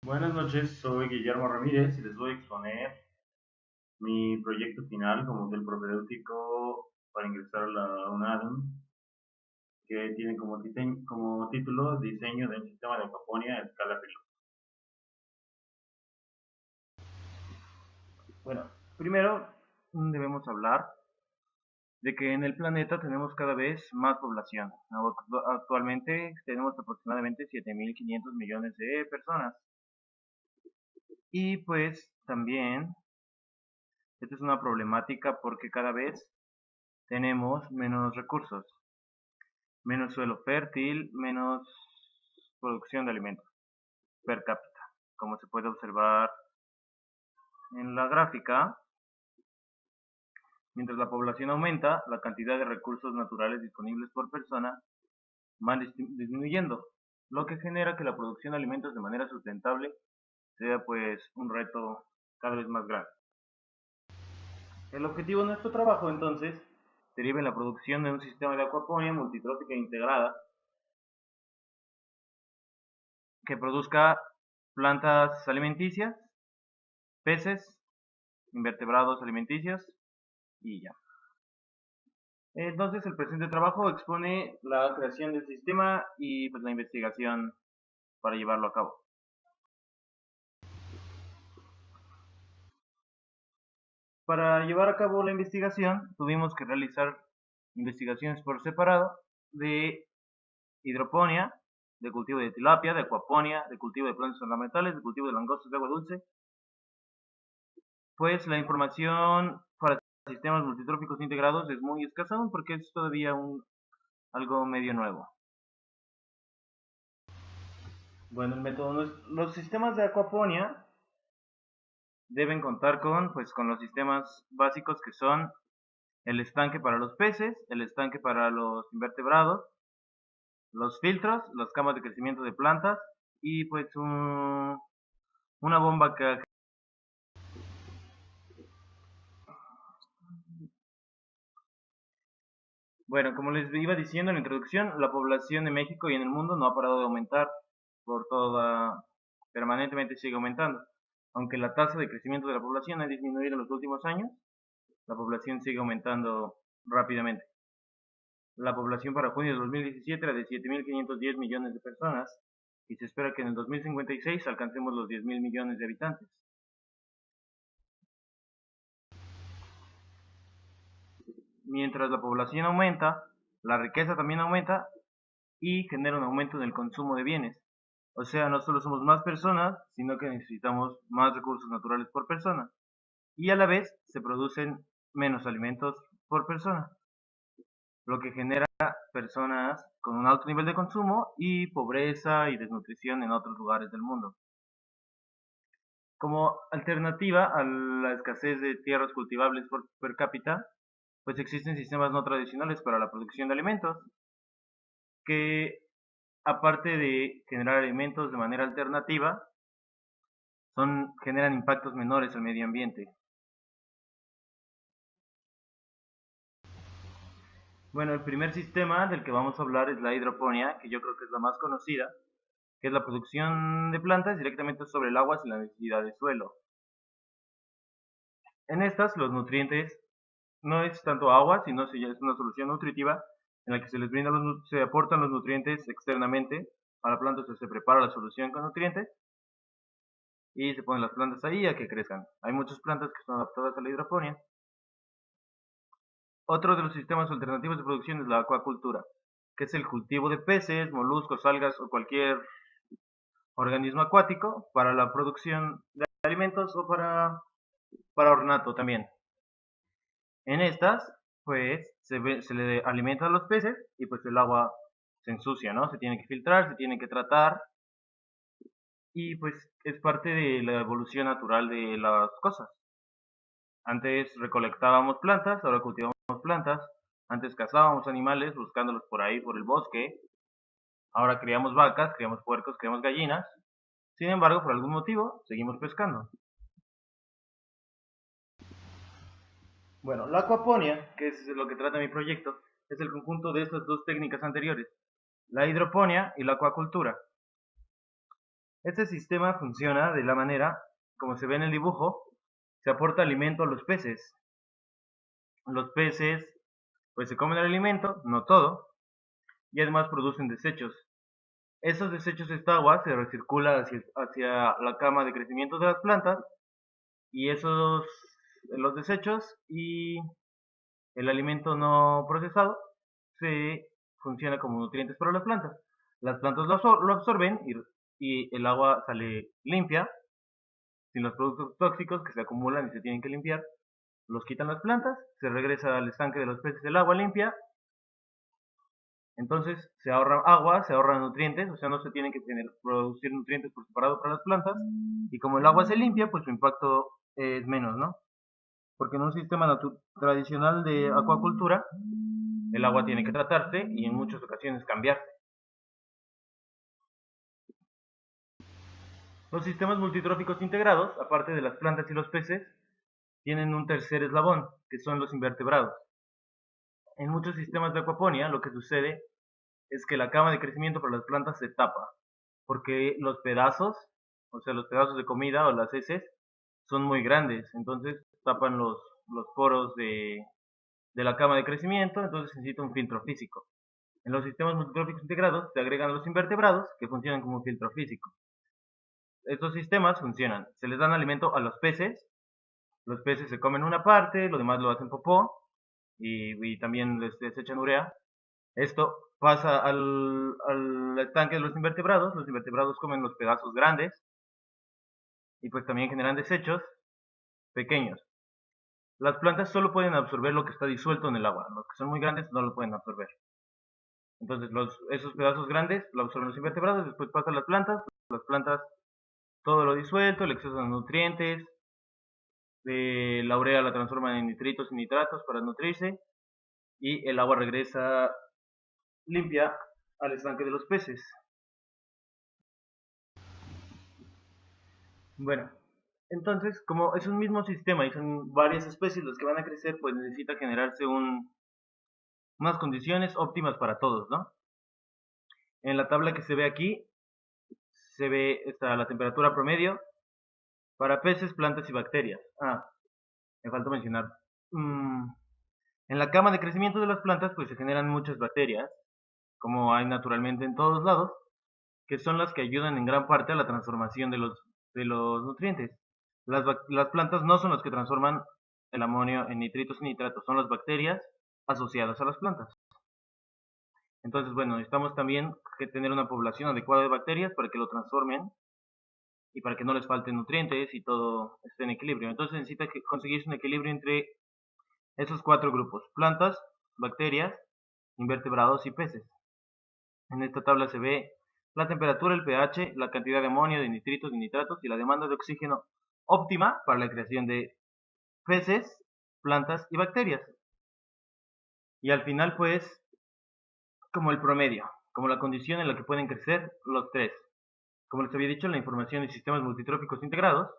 Buenas noches, soy Guillermo Ramírez y les voy a exponer mi proyecto final como del propedéutico para ingresar a la UNADUM, que tiene como título Diseño del sistema de acuaponía a escala piloto. Bueno, primero debemos hablar de que en el planeta tenemos cada vez más población. Actualmente tenemos aproximadamente 7.500 millones de personas. Y pues también esta es una problemática porque cada vez tenemos menos recursos, menos suelo fértil, menos producción de alimentos per cápita. Como se puede observar en la gráfica, mientras la población aumenta, la cantidad de recursos naturales disponibles por persona va disminuyendo, lo que genera que la producción de alimentos de manera sustentable sea pues un reto cada vez más grande. El objetivo de nuestro trabajo entonces deriva en la producción de un sistema de acuaponía multitrófica integrada que produzca plantas alimenticias, peces, invertebrados alimenticios y ya. Entonces el presente trabajo expone la creación del sistema y pues la investigación para llevarlo a cabo. Para llevar a cabo la investigación tuvimos que realizar investigaciones por separado de hidroponía, de cultivo de tilapia, de acuaponía, de cultivo de plantas ornamentales, de cultivo de langostas de agua dulce, pues la información para sistemas multitróficos integrados es muy escasa aún porque es todavía algo medio nuevo. Bueno, el método, los sistemas de acuaponía deben contar con los sistemas básicos que son el estanque para los peces, el estanque para los invertebrados, los filtros, las camas de crecimiento de plantas y pues una bomba que... Bueno, como les iba diciendo en la introducción, la población de México y en el mundo no ha parado de aumentar permanentemente sigue aumentando. Aunque la tasa de crecimiento de la población ha disminuido en los últimos años, la población sigue aumentando rápidamente. La población para junio de 2017 era de 7.510 millones de personas y se espera que en el 2056 alcancemos los 10.000 millones de habitantes. Mientras la población aumenta, la riqueza también aumenta y genera un aumento en el consumo de bienes. O sea, no solo somos más personas, sino que necesitamos más recursos naturales por persona. Y a la vez se producen menos alimentos por persona, lo que genera personas con un alto nivel de consumo y pobreza y desnutrición en otros lugares del mundo. Como alternativa a la escasez de tierras cultivables por per cápita, pues existen sistemas no tradicionales para la producción de alimentos, que aparte de generar alimentos de manera alternativa, generan impactos menores al medio ambiente. Bueno, el primer sistema del que vamos a hablar es la hidroponía, que yo creo que es la más conocida, que es la producción de plantas directamente sobre el agua sin la necesidad de suelo. En estas, los nutrientes no es tanto agua, sino es una solución nutritiva en la que se aportan los nutrientes externamente a la planta, o sea, se prepara la solución con nutrientes y se ponen las plantas ahí a que crezcan. Hay muchas plantas que son adaptadas a la hidroponía. Otro de los sistemas alternativos de producción es la acuacultura, que es el cultivo de peces, moluscos, algas o cualquier organismo acuático para la producción de alimentos o para ornato también. En estas, pues, se le alimenta a los peces y pues el agua se ensucia, ¿no? Se tiene que filtrar, se tiene que tratar y pues es parte de la evolución natural de las cosas. Antes recolectábamos plantas, ahora cultivamos plantas. Antes cazábamos animales buscándolos por ahí, por el bosque. Ahora criamos vacas, criamos puercos, criamos gallinas. Sin embargo, por algún motivo, seguimos pescando. Bueno, la acuaponía, que es de lo que trata mi proyecto, es el conjunto de estas dos técnicas anteriores, la hidroponía y la acuacultura. Este sistema funciona de la manera, como se ve en el dibujo, se aporta alimento a los peces. Los peces pues se comen el alimento, no todo, y además producen desechos. Esos desechos, esta agua se recircula hacia la cama de crecimiento de las plantas, y los desechos y el alimento no procesado se funciona como nutrientes para las plantas. Las plantas lo absorben y el agua sale limpia, sin los productos tóxicos que se acumulan y se tienen que limpiar. Los quitan las plantas, se regresa al estanque de los peces el agua limpia. Entonces se ahorra agua, se ahorran nutrientes, o sea, no se tienen que producir nutrientes por separado para las plantas. Y como el agua se limpia, pues su impacto es menos, ¿no? Porque en un sistema tradicional de acuacultura, el agua tiene que tratarse y en muchas ocasiones cambiarse. Los sistemas multitróficos integrados, aparte de las plantas y los peces, tienen un tercer eslabón, que son los invertebrados. En muchos sistemas de acuaponía, lo que sucede es que la cama de crecimiento para las plantas se tapa, porque los pedazos, o sea, los pedazos de comida o las heces, son muy grandes, entonces tapan los poros de la cama de crecimiento, entonces se necesita un filtro físico. En los sistemas multitróficos integrados se agregan los invertebrados, que funcionan como un filtro físico. Estos sistemas funcionan, se les dan alimento a los peces se comen una parte, lo demás lo hacen popó, y también les echan urea. Esto pasa al estanque de los invertebrados comen los pedazos grandes, y pues también generan desechos pequeños. Las plantas solo pueden absorber lo que está disuelto en el agua, los que son muy grandes no lo pueden absorber. Entonces esos pedazos grandes lo absorben los invertebrados, después pasa a las plantas todo lo disuelto, el exceso de nutrientes, la urea la transforman en nitritos y nitratos para nutrirse, y el agua regresa limpia al estanque de los peces. Bueno, entonces, como es un mismo sistema y son varias especies las que van a crecer, pues necesita generarse unas condiciones óptimas para todos, ¿no? En la tabla que se ve aquí, se ve la temperatura promedio para peces, plantas y bacterias. Me faltó mencionar. En la cama de crecimiento de las plantas, pues se generan muchas bacterias, como hay naturalmente en todos lados, que son las que ayudan en gran parte a la transformación de los nutrientes. Las plantas no son las que transforman el amonio en nitritos y nitratos, son las bacterias asociadas a las plantas. Entonces, bueno, necesitamos también tener una población adecuada de bacterias para que lo transformen y para que no les falten nutrientes y todo esté en equilibrio. Entonces necesita conseguirse un equilibrio entre esos 4 grupos: plantas, bacterias, invertebrados y peces. En esta tabla se ve la temperatura, el pH, la cantidad de amonio, de nitritos, de nitratos y la demanda de oxígeno óptima para la creación de peces, plantas y bacterias. Y al final, pues, como el promedio, como la condición en la que pueden crecer los tres. Como les había dicho, la información en sistemas multitróficos integrados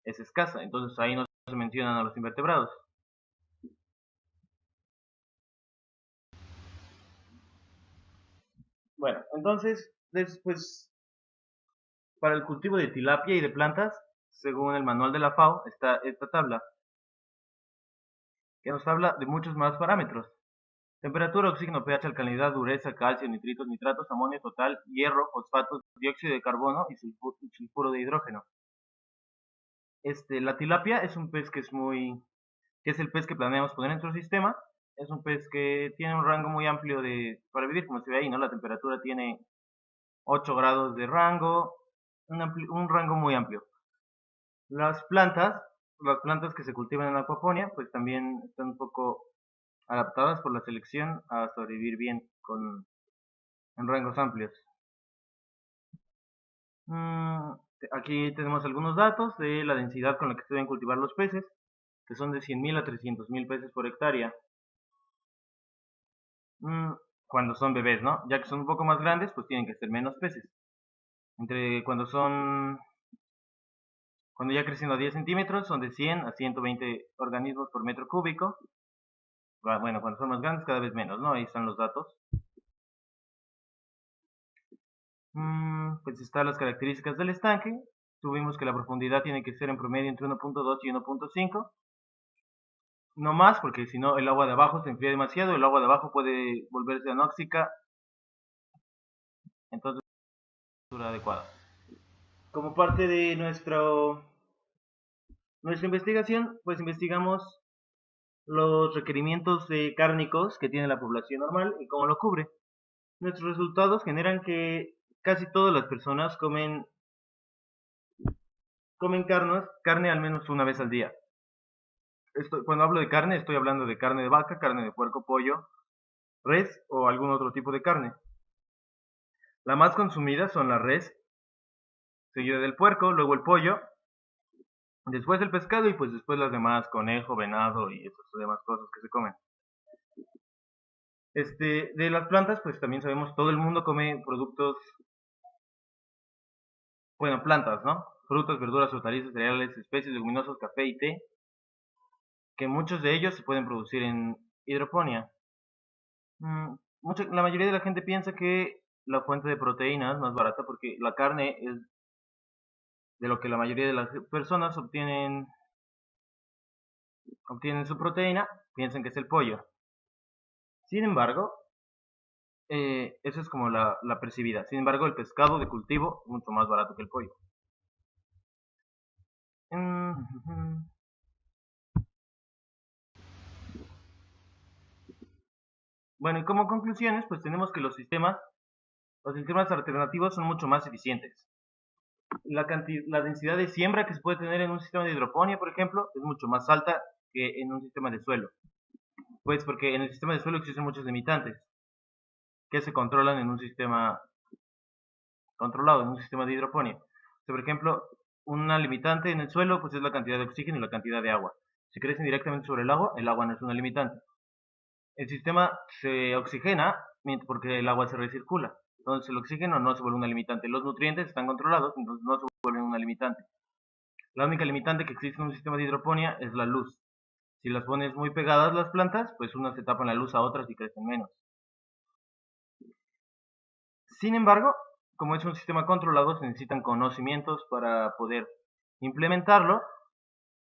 es escasa, entonces ahí no se mencionan a los invertebrados. Bueno, entonces, después, para el cultivo de tilapia y de plantas, según el manual de la FAO, está esta tabla, que nos habla de muchos más parámetros: temperatura, oxígeno, pH, alcalinidad, dureza, calcio, nitritos, nitratos, amonio total, hierro, fosfatos, dióxido de carbono y sulfuro de hidrógeno. La tilapia es un pez que es el pez que planeamos poner en nuestro sistema. Es un pez que tiene un rango muy amplio para vivir, como se ve ahí, ¿no? La temperatura tiene 8 grados de rango, un rango muy amplio. Las plantas que se cultivan en la acuaponia, pues también están un poco adaptadas por la selección a sobrevivir bien en rangos amplios. Aquí tenemos algunos datos de la densidad con la que se deben cultivar los peces, que son de 100.000 a 300.000 peces por hectárea. Cuando son bebés, ¿no? Ya que son un poco más grandes, pues tienen que ser menos peces. Cuando ya crecen a 10 centímetros, son de 100 a 120 organismos por metro cúbico. Bueno, cuando son más grandes, cada vez menos, ¿no? Ahí están los datos. Pues están las características del estanque. Tuvimos que la profundidad tiene que ser en promedio entre 1.2 y 1.5. No más, porque si no el agua de abajo se enfría demasiado, el agua de abajo puede volverse anóxica, entonces temperatura adecuada. Como parte de nuestra investigación, pues investigamos los requerimientos cárnicos que tiene la población normal y cómo lo cubre. Nuestros resultados generan que casi todas las personas comen carne al menos una vez al día. Cuando hablo de carne, estoy hablando de carne de vaca, carne de puerco, pollo, res o algún otro tipo de carne. La más consumida son la res, seguida del puerco, luego el pollo, después el pescado y pues después las demás, conejo, venado y esas demás cosas que se comen. De las plantas, pues también sabemos, todo el mundo come productos, bueno, plantas, ¿no? Frutas, verduras, hortalizas, cereales, especies, leguminosas, café y té, que muchos de ellos se pueden producir en hidroponía. La mayoría de la gente piensa que la fuente de proteínas es más barata porque la carne es de lo que la mayoría de las personas obtienen su proteína, piensan que es el pollo. Sin embargo, eso es como la percibida. Sin embargo, el pescado de cultivo es mucho más barato que el pollo. Mm, Bueno, y como conclusiones, pues tenemos que los sistemas alternativos son mucho más eficientes. La densidad de siembra que se puede tener en un sistema de hidroponía, por ejemplo, es mucho más alta que en un sistema de suelo. Pues porque en el sistema de suelo existen muchos limitantes que se controlan en un sistema controlado, en un sistema de hidroponía. Por ejemplo, una limitante en el suelo pues es la cantidad de oxígeno y la cantidad de agua. Si crecen directamente sobre el agua no es una limitante. El sistema se oxigena porque el agua se recircula. Entonces el oxígeno no se vuelve una limitante. Los nutrientes están controlados, entonces no se vuelven una limitante. La única limitante que existe en un sistema de hidroponía es la luz. Si las pones muy pegadas las plantas, pues unas se tapan la luz a otras y crecen menos. Sin embargo, como es un sistema controlado, se necesitan conocimientos para poder implementarlo,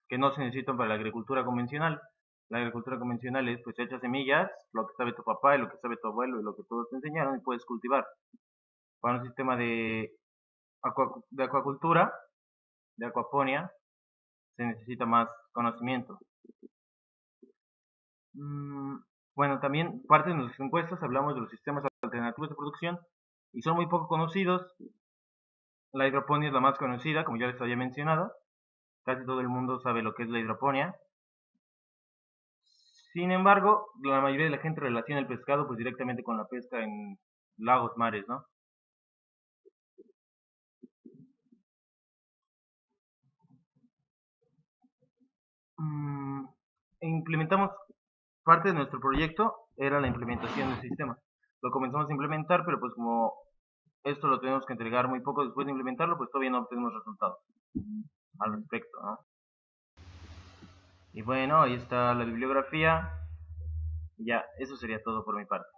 que no se necesitan para la agricultura convencional. La agricultura convencional es pues echas semillas, lo que sabe tu papá y lo que sabe tu abuelo y lo que todos te enseñaron y puedes cultivar. Para un sistema de acuacultura, de acuaponía, se necesita más conocimiento. Bueno, también parte de nuestras encuestas hablamos de los sistemas alternativos de producción y son muy poco conocidos. La hidroponía es la más conocida, como ya les había mencionado. Casi todo el mundo sabe lo que es la hidroponía. Sin embargo, la mayoría de la gente relaciona el pescado pues directamente con la pesca en lagos, mares, ¿no? Mm, Implementamos parte de nuestro proyecto era la implementación del sistema. Lo comenzamos a implementar, pero pues como esto lo tenemos que entregar muy poco después de implementarlo, pues todavía no obtenemos resultados al respecto, ¿no? Y bueno, ahí está la bibliografía. Ya, eso sería todo por mi parte.